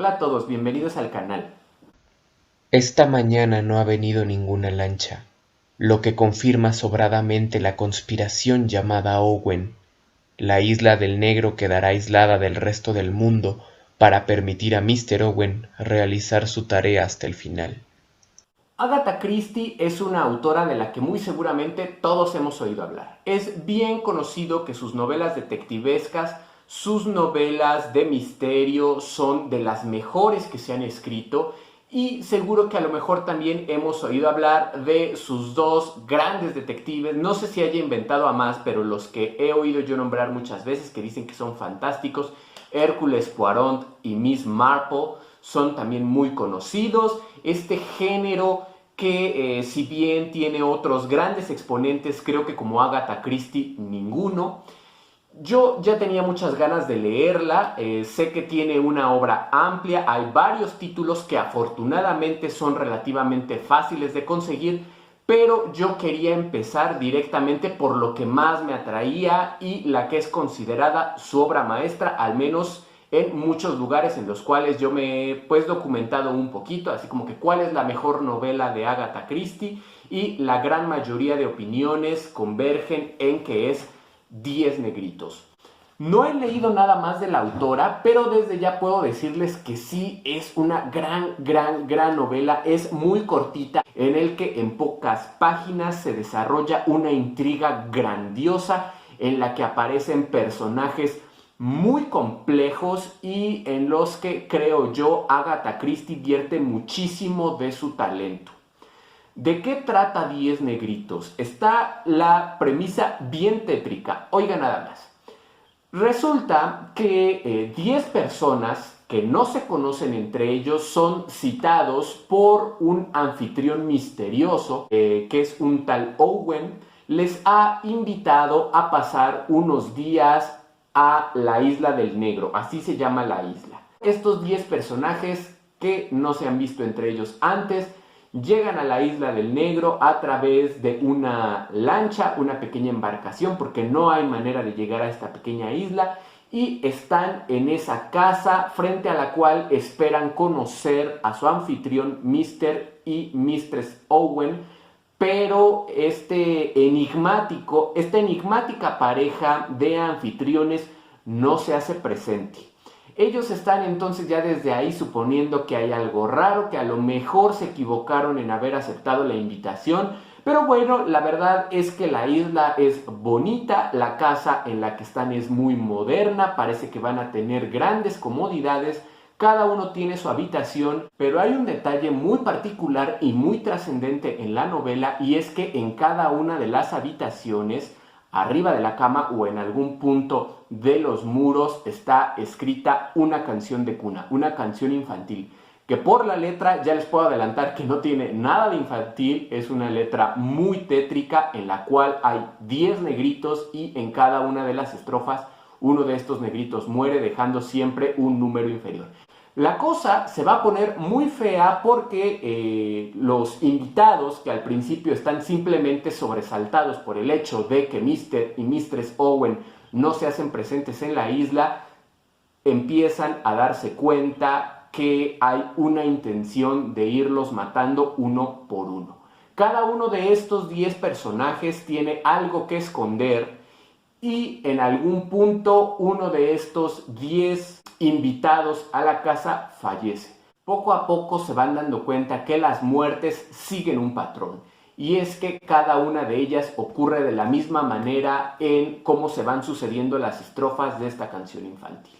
Hola a todos, bienvenidos al canal. Esta mañana no ha venido ninguna lancha, lo que confirma sobradamente la conspiración llamada Owen. La isla del Negro quedará aislada del resto del mundo para permitir a Mr. Owen realizar su tarea hasta el final. Agatha Christie es una autora de la que muy seguramente todos hemos oído hablar. Es bien conocido que sus novelas detectivescas, sus novelas de misterio son de las mejores que se han escrito y seguro que a lo mejor también hemos oído hablar de sus dos grandes detectives. No sé si haya inventado a más, pero los que he oído yo nombrar muchas veces que dicen que son fantásticos, Hércules Poirot y Miss Marple, son también muy conocidos. Este género que si bien tiene otros grandes exponentes, creo que como Agatha Christie, ninguno. Yo ya tenía muchas ganas de leerla, sé que tiene una obra amplia, hay varios títulos que afortunadamente son relativamente fáciles de conseguir, pero yo quería empezar directamente por lo que más me atraía y la que es considerada su obra maestra, al menos en muchos lugares en los cuales yo me he pues documentado un poquito, así como que cuál es la mejor novela de Agatha Christie, y la gran mayoría de opiniones convergen en que es 10 negritos. No he leído nada más de la autora, pero desde ya puedo decirles que sí es una gran novela. Es muy cortita, en el que en pocas páginas se desarrolla una intriga grandiosa en la que aparecen personajes muy complejos y en los que creo yo Agatha Christie vierte muchísimo de su talento. ¿De qué trata 10 negritos? Está la premisa bien tétrica. Oiga nada más. Resulta que 10 personas que no se conocen entre ellos son citados por un anfitrión misterioso, que es un tal Owen. Les ha invitado a pasar unos días a la Isla del Negro, así se llama la isla. Estos 10 personajes que no se han visto entre ellos antes llegan a la Isla del Negro a través de una lancha, una pequeña embarcación, porque no hay manera de llegar a esta pequeña isla, y están en esa casa frente a la cual esperan conocer a su anfitrión Mr. y Mistress Owen, pero esta enigmática pareja de anfitriones no se hace presente. Ellos están entonces ya desde ahí suponiendo que hay algo raro, que a lo mejor se equivocaron en haber aceptado la invitación, pero bueno, la verdad es que la isla es bonita, la casa en la que están es muy moderna, parece que van a tener grandes comodidades, cada uno tiene su habitación, pero hay un detalle muy particular y muy trascendente en la novela, y es que en cada una de las habitaciones, arriba de la cama o en algún punto de los muros, está escrita una canción de cuna, una canción infantil, que por la letra ya les puedo adelantar que no tiene nada de infantil. Es una letra muy tétrica en la cual hay 10 negritos y en cada una de las estrofas uno de estos negritos muere, dejando siempre un número inferior. La cosa se va a poner muy fea porque los invitados, que al principio están simplemente sobresaltados por el hecho de que Mr. y Mistress Owen no se hacen presentes en la isla, empiezan a darse cuenta que hay una intención de irlos matando uno por uno. Cada uno de estos 10 personajes tiene algo que esconder, y en algún punto uno de estos 10 invitados a la casa fallece. Poco a poco se van dando cuenta que las muertes siguen un patrón, y es que cada una de ellas ocurre de la misma manera en cómo se van sucediendo las estrofas de esta canción infantil.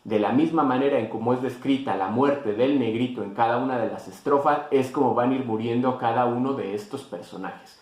De la misma manera en cómo es descrita la muerte del negrito en cada una de las estrofas, es como van a ir muriendo cada uno de estos personajes.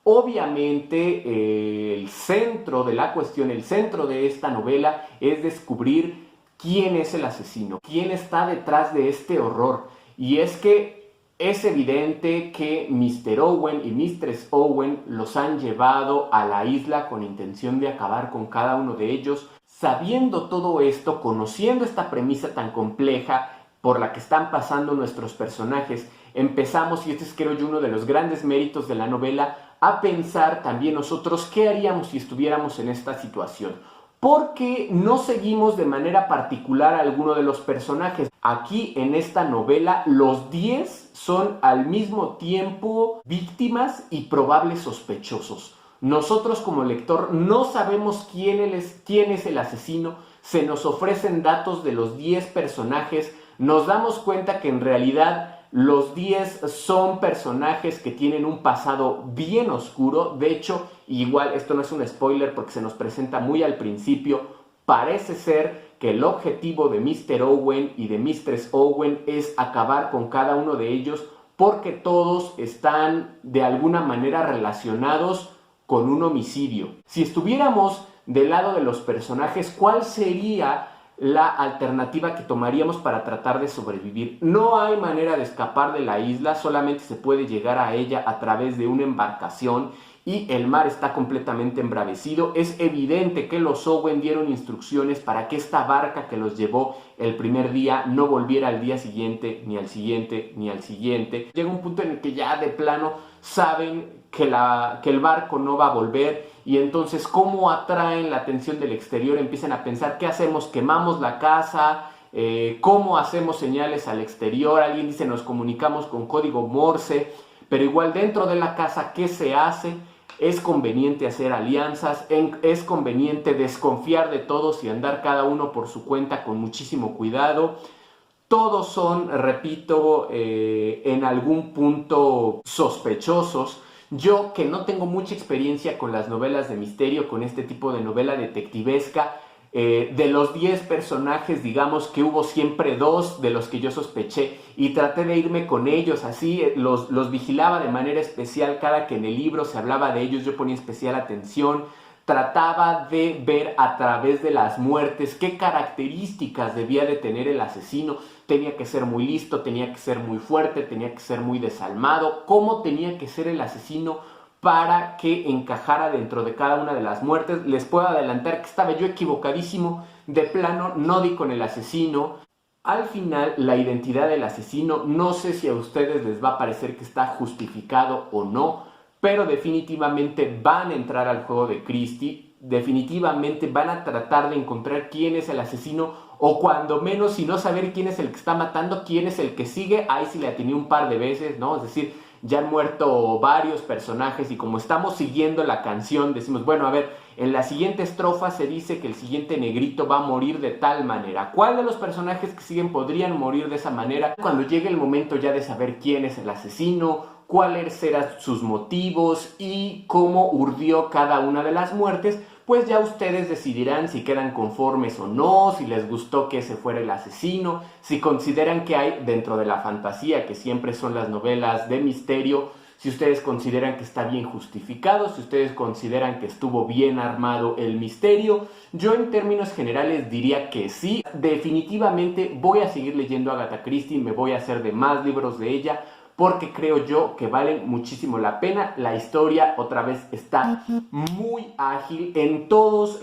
Obviamente el centro de la cuestión, el centro de esta novela es descubrir quién es el asesino, quién está detrás de este horror. Y es que es evidente que Mr. Owen y Mistress Owen los han llevado a la isla con intención de acabar con cada uno de ellos. Sabiendo todo esto, conociendo esta premisa tan compleja por la que están pasando nuestros personajes, empezamos, y este es creo yo uno de los grandes méritos de la novela, a pensar también nosotros qué haríamos si estuviéramos en esta situación. porque no seguimos de manera particular a alguno de los personajes. Aquí en esta novela los 10 son al mismo tiempo víctimas y probables sospechosos. Nosotros como lector no sabemos quién es el asesino, se nos ofrecen datos de los 10 personajes, nos damos cuenta que en realidad los 10 son personajes que tienen un pasado bien oscuro. De hecho, igual esto no es un spoiler porque se nos presenta muy al principio, parece ser que el objetivo de Mr. Owen y de Mistress Owen es acabar con cada uno de ellos porque todos están de alguna manera relacionados con un homicidio. Si estuviéramos del lado de los personajes, ¿cuál sería la alternativa que tomaríamos para tratar de sobrevivir? No hay manera de escapar de la isla, solamente se puede llegar a ella a través de una embarcación y el mar está completamente embravecido. Es evidente que los Owen dieron instrucciones para que esta barca que los llevó el primer día no volviera al día siguiente, ni al siguiente, ni al siguiente. Llega un punto en el que ya de plano saben que el barco no va a volver y entonces cómo atraen la atención del exterior, empiezan a pensar ¿qué hacemos? ¿Quemamos la casa? ¿Cómo hacemos señales al exterior? Alguien dice nos comunicamos con código Morse, pero igual dentro de la casa ¿qué se hace? Es conveniente hacer alianzas, es conveniente desconfiar de todos y andar cada uno por su cuenta con muchísimo cuidado. Todos son, repito, en algún punto sospechosos. Yo, que no tengo mucha experiencia con las novelas de misterio, con este tipo de novela detectivesca, de los 10 personajes, digamos que hubo siempre 2 de los que yo sospeché y traté de irme con ellos así, los vigilaba de manera especial. Cada que en el libro se hablaba de ellos yo ponía especial atención, trataba de ver a través de las muertes qué características debía de tener el asesino. Tenía que ser muy listo, tenía que ser muy fuerte, tenía que ser muy desalmado. ¿Cómo tenía que ser el asesino para que encajara dentro de cada una de las muertes? Les puedo adelantar que estaba yo equivocadísimo, de plano no di con el asesino. Al final, la identidad del asesino, no sé si a ustedes les va a parecer que está justificado o no, pero definitivamente van a entrar al juego de Christie, definitivamente van a tratar de encontrar quién es el asesino, o cuando menos, si no saber quién es el que está matando, quién es el que sigue. Ahí sí le atiné un par de veces, ¿no? Es decir, ya han muerto varios personajes y como estamos siguiendo la canción, decimos, bueno, a ver, en la siguiente estrofa se dice que el siguiente negrito va a morir de tal manera. ¿Cuál de los personajes que siguen podrían morir de esa manera? Cuando llegue el momento ya de saber quién es el asesino, cuáles eran sus motivos y cómo urdió cada una de las muertes, pues ya ustedes decidirán si quedan conformes o no, si les gustó que ese fuera el asesino, si consideran que hay dentro de la fantasía, que siempre son las novelas de misterio, si ustedes consideran que está bien justificado, si ustedes consideran que estuvo bien armado el misterio. Yo en términos generales diría que sí. Definitivamente voy a seguir leyendo a Agatha Christie, me voy a hacer de más libros de ella, porque creo yo que valen muchísimo la pena. La historia otra vez está muy ágil, en todos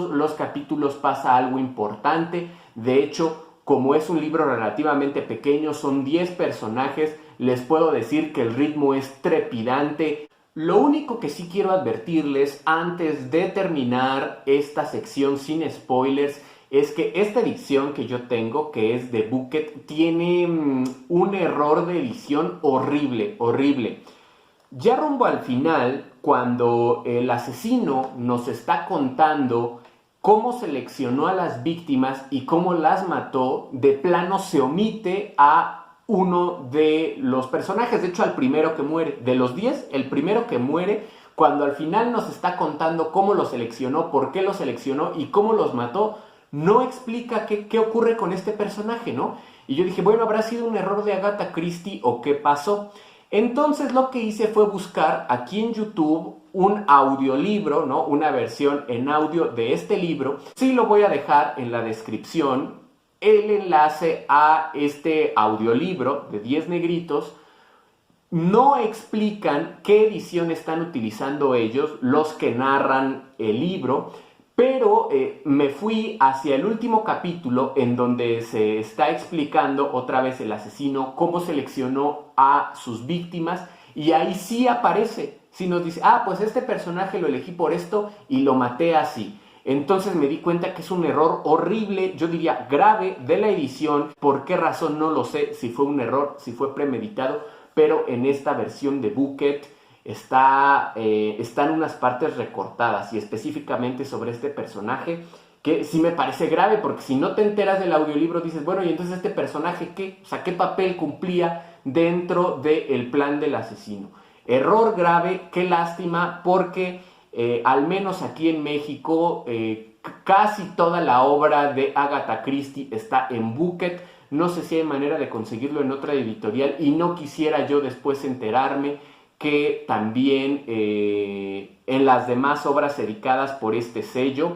los capítulos pasa algo importante. De hecho, como es un libro relativamente pequeño, son 10 personajes, les puedo decir que el ritmo es trepidante. Lo único que sí quiero advertirles antes de terminar esta sección sin spoilers es que esta edición que yo tengo, que es de Booked, tiene un error de edición horrible, horrible. Ya rumbo al final, cuando el asesino nos está contando cómo seleccionó a las víctimas y cómo las mató, de plano se omite a uno de los personajes, de hecho al primero que muere. De los 10, el primero que muere, cuando al final nos está contando cómo lo seleccionó, por qué lo seleccionó y cómo los mató, no explica qué ocurre con este personaje, ¿no? Y yo dije, bueno, ¿habrá sido un error de Agatha Christie o qué pasó? Entonces lo que hice fue buscar aquí en YouTube un audiolibro, ¿no? Una versión en audio de este libro. Sí lo voy a dejar en la descripción, el enlace a este audiolibro de 10 negritos. No explican qué edición están utilizando ellos, los que narran el libro, pero me fui hacia el último capítulo en donde se está explicando otra vez el asesino, cómo seleccionó a sus víctimas, y ahí sí aparece, sí nos dice, pues este personaje lo elegí por esto y lo maté así. Entonces me di cuenta que es un error horrible, yo diría grave, de la edición. ¿Por qué razón? No lo sé, si fue un error, si fue premeditado, pero en esta versión de Bucket están unas partes recortadas, y específicamente sobre este personaje, que sí me parece grave, porque si no te enteras del audiolibro dices, bueno, ¿y entonces este personaje qué? O sea, ¿qué papel cumplía dentro del plan del asesino? Error grave, qué lástima, porque al menos aquí en México casi toda la obra de Agatha Christie está en Bucket. No sé si hay manera de conseguirlo en otra editorial, y no quisiera yo después enterarme que también en las demás obras dedicadas por este sello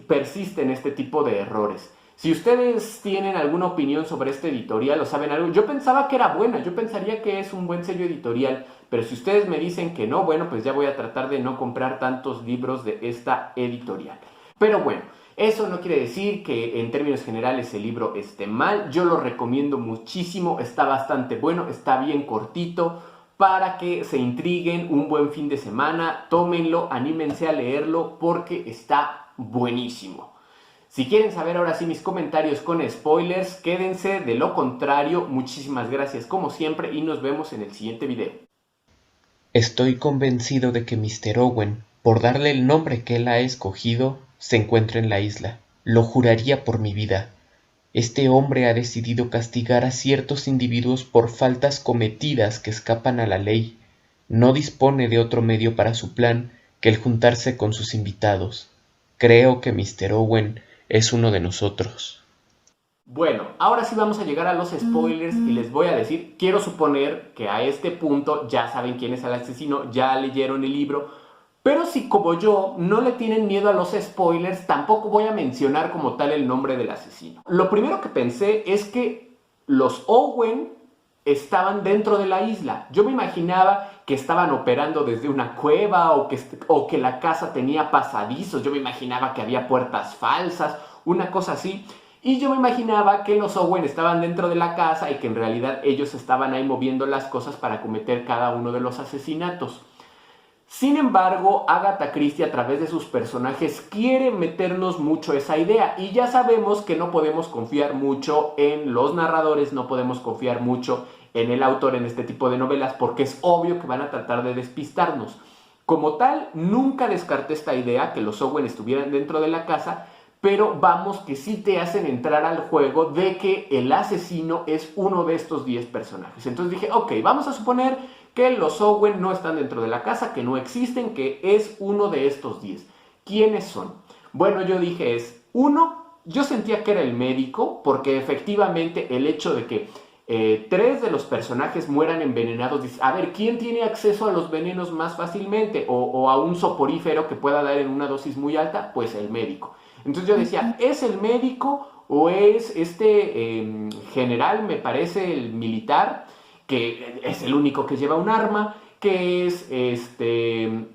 persisten este tipo de errores. Si ustedes tienen alguna opinión sobre este editorial o saben algo, yo pensaba que era buena, yo pensaría que es un buen sello editorial, pero si ustedes me dicen que no, bueno, pues ya voy a tratar de no comprar tantos libros de esta editorial. Pero bueno, eso no quiere decir que en términos generales el libro esté mal. Yo lo recomiendo muchísimo, está bastante bueno, está bien cortito, para que se intriguen un buen fin de semana. Tómenlo, anímense a leerlo porque está buenísimo. Si quieren saber ahora sí mis comentarios con spoilers, quédense. De lo contrario, muchísimas gracias como siempre y nos vemos en el siguiente video. Estoy convencido de que Mr. Owen, por darle el nombre que él ha escogido, se encuentra en la isla. Lo juraría por mi vida. Este hombre ha decidido castigar a ciertos individuos por faltas cometidas que escapan a la ley. No dispone de otro medio para su plan que el juntarse con sus invitados. Creo que Mr. Owen es uno de nosotros. Bueno, ahora sí vamos a llegar a los spoilers y les voy a decir, quiero suponer que a este punto ya saben quién es el asesino, ya leyeron el libro, pero si como yo no le tienen miedo a los spoilers, tampoco voy a mencionar como tal el nombre del asesino. Lo primero que pensé es que los Owen estaban dentro de la isla. Yo me imaginaba que estaban operando desde una cueva o que la casa tenía pasadizos. Yo me imaginaba que había puertas falsas, una cosa así. Y yo me imaginaba que los Owen estaban dentro de la casa y que en realidad ellos estaban ahí moviendo las cosas para cometer cada uno de los asesinatos. Sin embargo, Agatha Christie a través de sus personajes quiere meternos mucho esa idea, y ya sabemos que no podemos confiar mucho en los narradores, no podemos confiar mucho en el autor en este tipo de novelas, porque es obvio que van a tratar de despistarnos. Como tal, nunca descarté esta idea, que los Owen estuvieran dentro de la casa, pero vamos que sí te hacen entrar al juego de que el asesino es uno de estos 10 personajes. Entonces dije, ok, vamos a suponer que los Owen no están dentro de la casa, que no existen, que es uno de estos 10. ¿Quiénes son? Bueno, yo dije yo sentía que era el médico, porque efectivamente el hecho de que 3 de los personajes mueran envenenados, dice, a ver, ¿quién tiene acceso a los venenos más fácilmente? O a un soporífero que pueda dar en una dosis muy alta, pues el médico. Entonces yo decía, ¿es el médico o es este general, me parece, el militar, que es el único que lleva un arma, que es el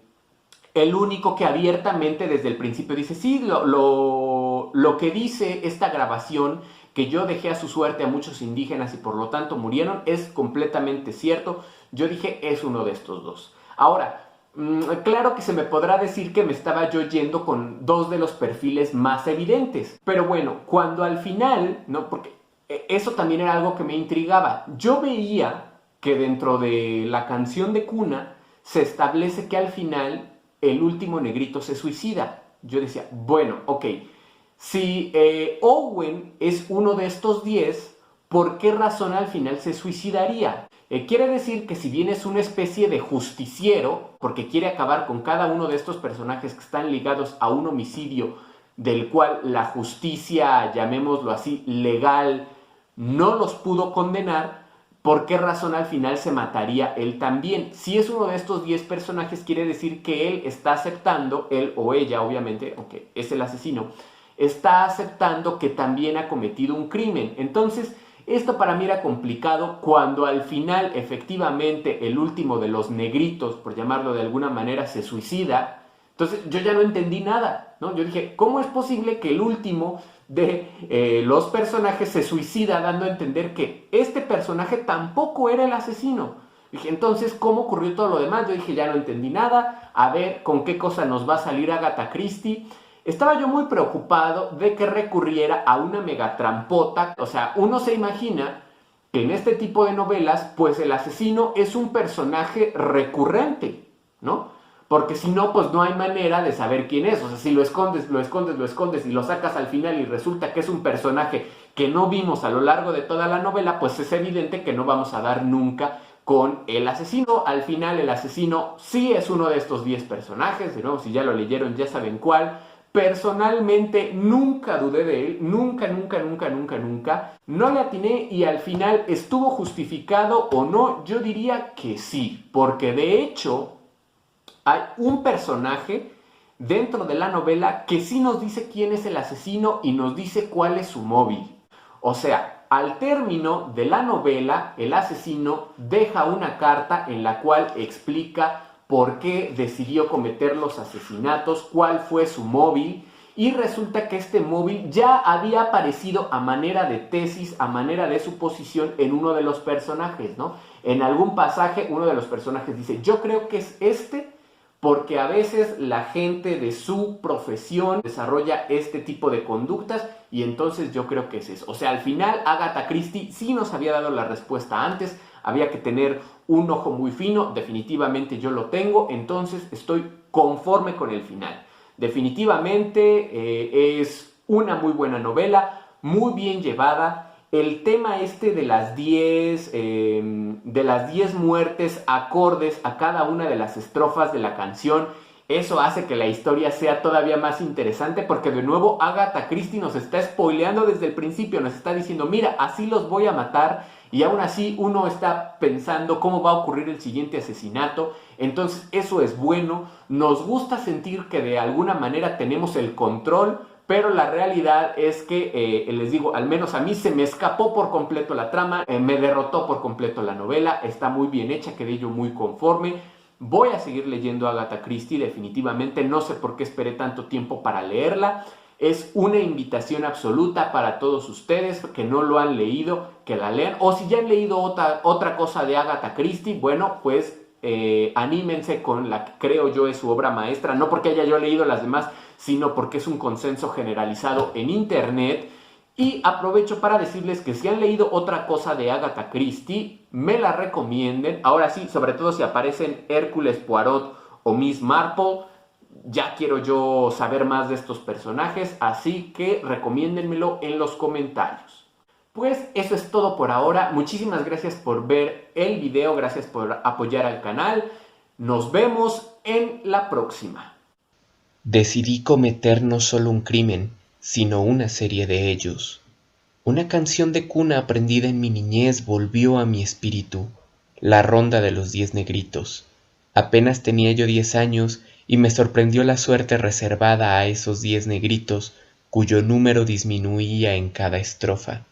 único que abiertamente desde el principio dice, sí, lo que dice esta grabación, que yo dejé a su suerte a muchos indígenas y por lo tanto murieron, es completamente cierto? Yo dije, es uno de estos dos. Ahora, claro que se me podrá decir que me estaba yo yendo con 2 de los perfiles más evidentes, pero bueno, cuando al final, ¿no? Porque eso también era algo que me intrigaba. Yo veía que dentro de la canción de cuna se establece que al final el último negrito se suicida. Yo decía, bueno, ok, si Owen es uno de estos 10, ¿por qué razón al final se suicidaría? Quiere decir que si bien es una especie de justiciero, porque quiere acabar con cada uno de estos personajes que están ligados a un homicidio del cual la justicia, llamémoslo así, legal, no los pudo condenar, ¿por qué razón al final se mataría él también? Si es uno de estos 10 personajes, quiere decir que él está aceptando, él o ella obviamente, aunque es el asesino, está aceptando que también ha cometido un crimen. Entonces, esto para mí era complicado cuando al final efectivamente el último de los negritos, por llamarlo de alguna manera, se suicida. Entonces yo ya no entendí nada, ¿no? Yo dije, ¿cómo es posible que el último de los personajes se suicida, dando a entender que este personaje tampoco era el asesino? Dije, entonces, ¿cómo ocurrió todo lo demás? Yo dije, ya no entendí nada, a ver con qué cosa nos va a salir Agatha Christie. estaba yo muy preocupado de que recurriera a una megatrampota. O sea, uno se imagina que en este tipo de novelas, pues el asesino es un personaje recurrente, ¿no? Porque si no, pues no hay manera de saber quién es. O sea, si lo escondes, lo escondes, lo escondes y lo sacas al final y resulta que es un personaje que no vimos a lo largo de toda la novela, pues es evidente que no vamos a dar nunca con el asesino. Al final el asesino sí es uno de estos 10 personajes. De nuevo, si ya lo leyeron ya saben cuál. Personalmente nunca dudé de él, nunca. No le atiné y al final estuvo justificado o no. Yo diría que sí, porque de hecho hay un personaje dentro de la novela que sí nos dice quién es el asesino y nos dice cuál es su móvil. O sea, al término de la novela, el asesino deja una carta en la cual explica por qué decidió cometer los asesinatos, cuál fue su móvil, y resulta que este móvil ya había aparecido a manera de tesis, a manera de suposición en uno de los personajes, ¿no? En algún pasaje uno de los personajes dice, yo creo que es este, porque a veces la gente de su profesión desarrolla este tipo de conductas y entonces yo creo que es eso. O sea, al final Agatha Christie sí nos había dado la respuesta antes, había que tener un ojo muy fino, definitivamente yo lo tengo, entonces estoy conforme con el final. Definitivamente es una muy buena novela, muy bien llevada. El tema este de las 10 muertes acordes a cada una de las estrofas de la canción, eso hace que la historia sea todavía más interesante porque de nuevo Agatha Christie nos está spoileando desde el principio, nos está diciendo, mira, así los voy a matar y aún así uno está pensando cómo va a ocurrir el siguiente asesinato. Entonces eso es bueno, nos gusta sentir que de alguna manera tenemos el control, pero la realidad es que, les digo, al menos a mí se me escapó por completo la trama, me derrotó por completo la novela, está muy bien hecha, quedé yo muy conforme. Voy a seguir leyendo a Agatha Christie, definitivamente, no sé por qué esperé tanto tiempo para leerla. Es una invitación absoluta para todos ustedes que no lo han leído, que la lean. O si ya han leído otra cosa de Agatha Christie, bueno, pues anímense con la que creo yo es su obra maestra, no porque haya yo leído las demás, sino porque es un consenso generalizado en internet. Y aprovecho para decirles que si han leído otra cosa de Agatha Christie, me la recomienden. Ahora sí, sobre todo si aparecen Hércules Poirot o Miss Marple, ya quiero yo saber más de estos personajes, así que recomiéndenmelo en los comentarios. Pues eso es todo por ahora. Muchísimas gracias por ver el video, gracias por apoyar al canal. Nos vemos en la próxima. Decidí cometer no solo un crimen, sino una serie de ellos. Una canción de cuna aprendida en mi niñez volvió a mi espíritu, la ronda de los 10 negritos. Apenas tenía yo 10 años y me sorprendió la suerte reservada a esos 10 negritos, cuyo número disminuía en cada estrofa.